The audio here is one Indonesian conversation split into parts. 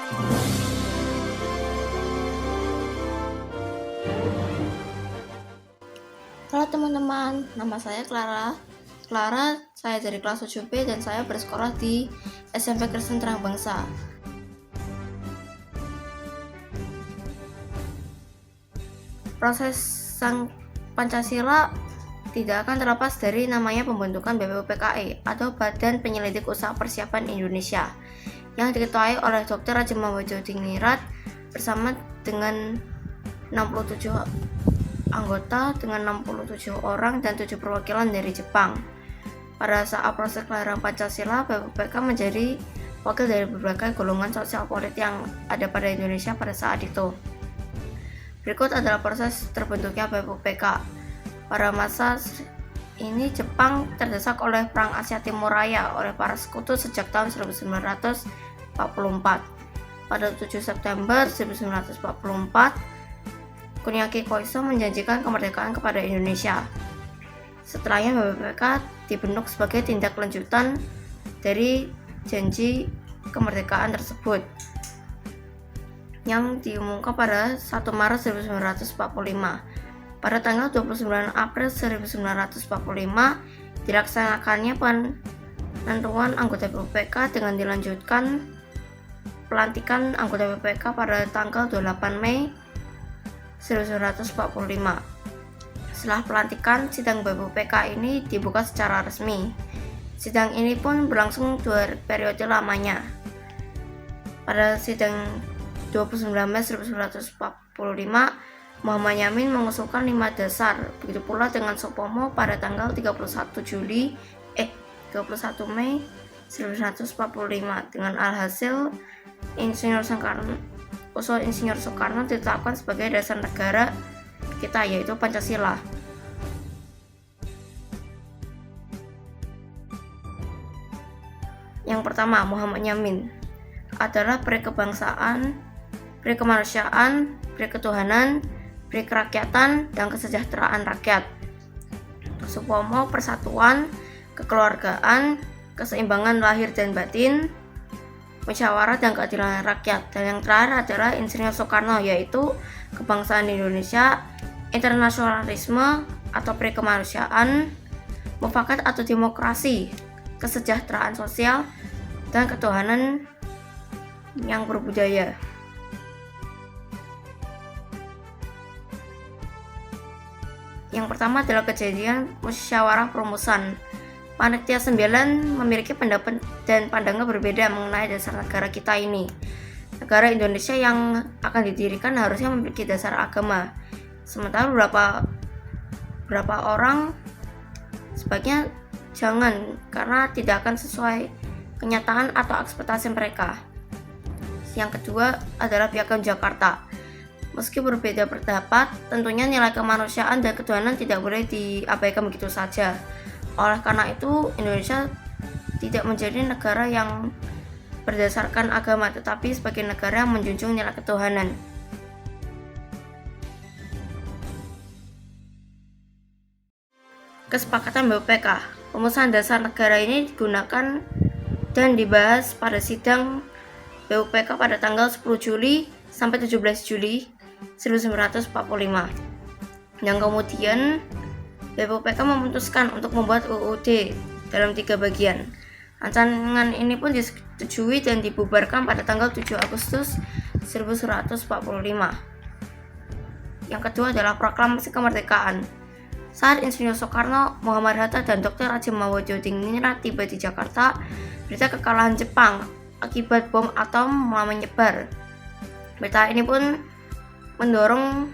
Halo teman-teman, nama saya Clara. Saya dari kelas 7B dan saya bersekolah di SMP Kristen Terang Bangsa. Proses sang Pancasila tidak akan terlepas dari namanya pembentukan BPUPKI atau Badan Penyelidik Usaha Persiapan Indonesia yang diketuai oleh Dr. Atmajodingrat bersama dengan 67 anggota dengan 67 orang dan 7 perwakilan dari Jepang. Pada saat proses kelahiran Pancasila, BPUPK menjadi wakil dari berbagai golongan sosial politik yang ada pada Indonesia pada saat itu. Berikut adalah proses terbentuknya BPUPK. Pada masa ini Jepang terdesak oleh Perang Asia Timur Raya oleh para sekutu sejak tahun 1944. Pada 7 September 1944, Kuniaki Koiso menjanjikan kemerdekaan kepada Indonesia. Setelahnya BPUPK dibentuk sebagai tindak lanjutan dari janji kemerdekaan tersebut yang diumumkan pada 1 Maret 1945. Pada tanggal 29 April 1945 dilaksanakannya penentuan anggota BPUPK dengan dilanjutkan pelantikan anggota BPUPK pada tanggal 28 Mei 1945. Setelah pelantikan, sidang BPUPK ini dibuka secara resmi. Sidang ini pun berlangsung 2 periode lamanya. Pada sidang 29 Mei 1945, Muhammad Yamin mengusulkan 5 dasar. Begitu pula dengan Supomo pada tanggal 31 Mei 1945. Dengan alhasil, usul Insinyur Soekarno ditetapkan sebagai dasar negara kita, yaitu Pancasila. Yang pertama, Muhammad Yamin adalah peri kebangsaan, peri kemanusiaan, peri ketuhanan, peri kerakyatan, dan kesejahteraan rakyat. Supomo persatuan, kekeluargaan, keseimbangan lahir dan batin, musyawarah dan keadilan rakyat. Dan yang terakhir adalah Insinyur Soekarno, yaitu kebangsaan Indonesia, internasionalisme atau peri kemanusiaan, mufakat atau demokrasi, kesejahteraan sosial, dan ketuhanan yang berbudaya. Yang pertama adalah kejadian musyawarah perumusan. Panitia 9 memiliki pendapat dan pandangan berbeda mengenai dasar negara kita ini. Negara Indonesia yang akan didirikan harusnya memiliki dasar agama. Sementara beberapa orang sebaiknya jangan, karena tidak akan sesuai kenyataan atau ekspektasi mereka. Yang kedua adalah Piagam Jakarta. Meski berbeda pendapat, tentunya nilai kemanusiaan dan ketuhanan tidak boleh diabaikan begitu saja. Oleh karena itu, Indonesia tidak menjadi negara yang berdasarkan agama, tetapi sebagai negara yang menjunjung nilai ketuhanan. Kesepakatan BPUPK. Rumusan dasar negara ini digunakan dan dibahas pada sidang BPUPK pada tanggal 10 Juli sampai 17 Juli 1945. Yang kemudian BPUPK memutuskan untuk membuat UUD dalam 3 bagian. Rancangan ini pun disetujui dan dibubarkan pada tanggal 7 Agustus 1945. Yang kedua adalah Proklamasi Kemerdekaan. Saat Insinyur Soekarno, Muhammad Hatta, dan Dr. Atmajodingrat tiba di Jakarta, berita kekalahan Jepang akibat bom atom mulai menyebar. Berita ini pun mendorong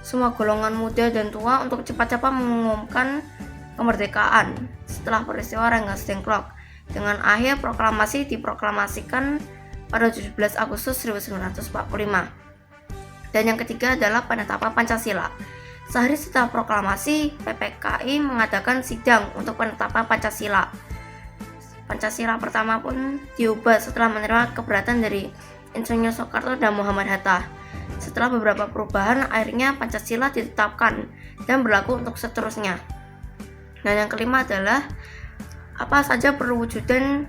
semua golongan muda dan tua untuk cepat-cepat mengumumkan kemerdekaan. Setelah peristiwa Rengas Dengklok, dengan akhir proklamasi diproklamasikan pada 17 Agustus 1945. Dan yang ketiga adalah penetapan Pancasila. Sehari setelah proklamasi, PPKI mengadakan sidang untuk penetapan Pancasila. Pancasila pertama pun diubah setelah menerima keberatan dari Insinyur Soekarno dan Muhammad Hatta. Setelah beberapa perubahan, akhirnya Pancasila ditetapkan dan berlaku untuk seterusnya. Dan yang kelima adalah apa saja perwujudan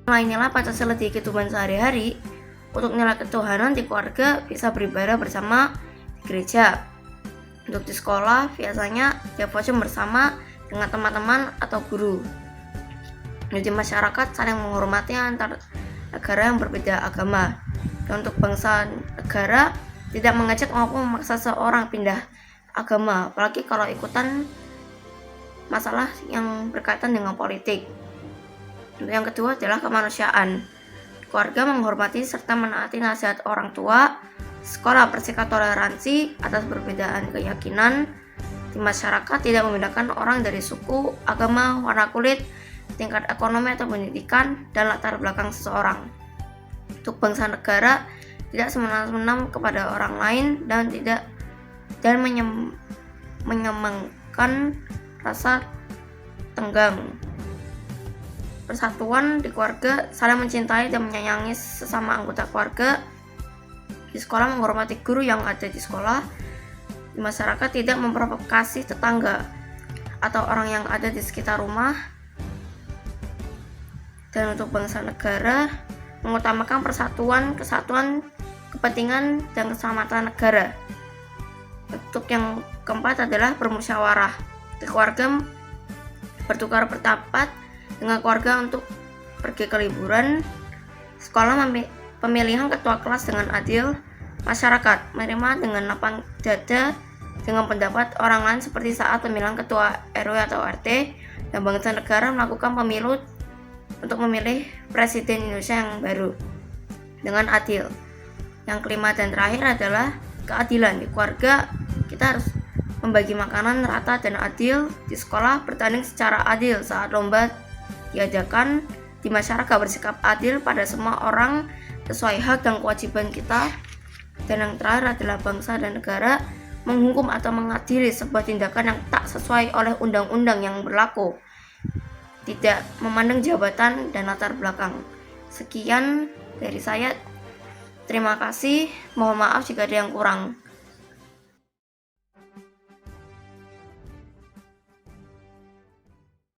Nilai nilai Pancasila di kehidupan sehari-hari. Untuk nilai ketuhanan di keluarga bisa beribadah bersama di gereja. Untuk di sekolah biasanya devotion bersama dengan teman-teman atau guru. Di masyarakat saling menghormati antar negara yang berbeda agama. Dan untuk bangsa negara tidak mengajak maupun memaksa seorang pindah agama, apalagi kalau ikutan masalah yang berkaitan dengan politik. Yang kedua adalah kemanusiaan. Keluarga menghormati serta menaati nasihat orang tua. Sekolah bersikap toleransi atas perbedaan keyakinan. Di masyarakat tidak membedakan orang dari suku, agama, warna kulit, tingkat ekonomi atau pendidikan, dan latar belakang seseorang. Untuk bangsa negara tidak semena-mena kepada orang lain dan menyemangkan rasa tenggang. Persatuan di keluarga, saling mencintai dan menyayangi sesama anggota keluarga. Di sekolah menghormati guru yang ada di sekolah. Di masyarakat tidak memprovokasi tetangga atau orang yang ada di sekitar rumah. Dan untuk bangsa negara, mengutamakan persatuan, kesatuan, kepentingan, dan keselamatan negara. Untuk yang keempat adalah bermusyawarah. Di keluarga bertukar pendapat dengan keluarga untuk pergi ke liburan. Sekolah pemilihan ketua kelas dengan adil. Masyarakat menerima dengan lapang dada dengan pendapat orang lain seperti saat pemilihan ketua RW atau RT. Dan bangsa negara melakukan pemilu untuk memilih presiden Indonesia yang baru dengan adil. Yang kelima dan terakhir adalah keadilan. Di keluarga kita harus membagi makanan rata dan adil. Di sekolah bertanding secara adil saat lomba diadakan. Di masyarakat bersikap adil pada semua orang sesuai hak dan kewajiban kita. Dan yang terakhir adalah bangsa dan negara menghukum atau mengadili sebuah tindakan yang tak sesuai oleh undang-undang yang berlaku, tidak memandang jabatan dan latar belakang. Sekian dari saya. Terima kasih. Mohon maaf jika ada yang kurang.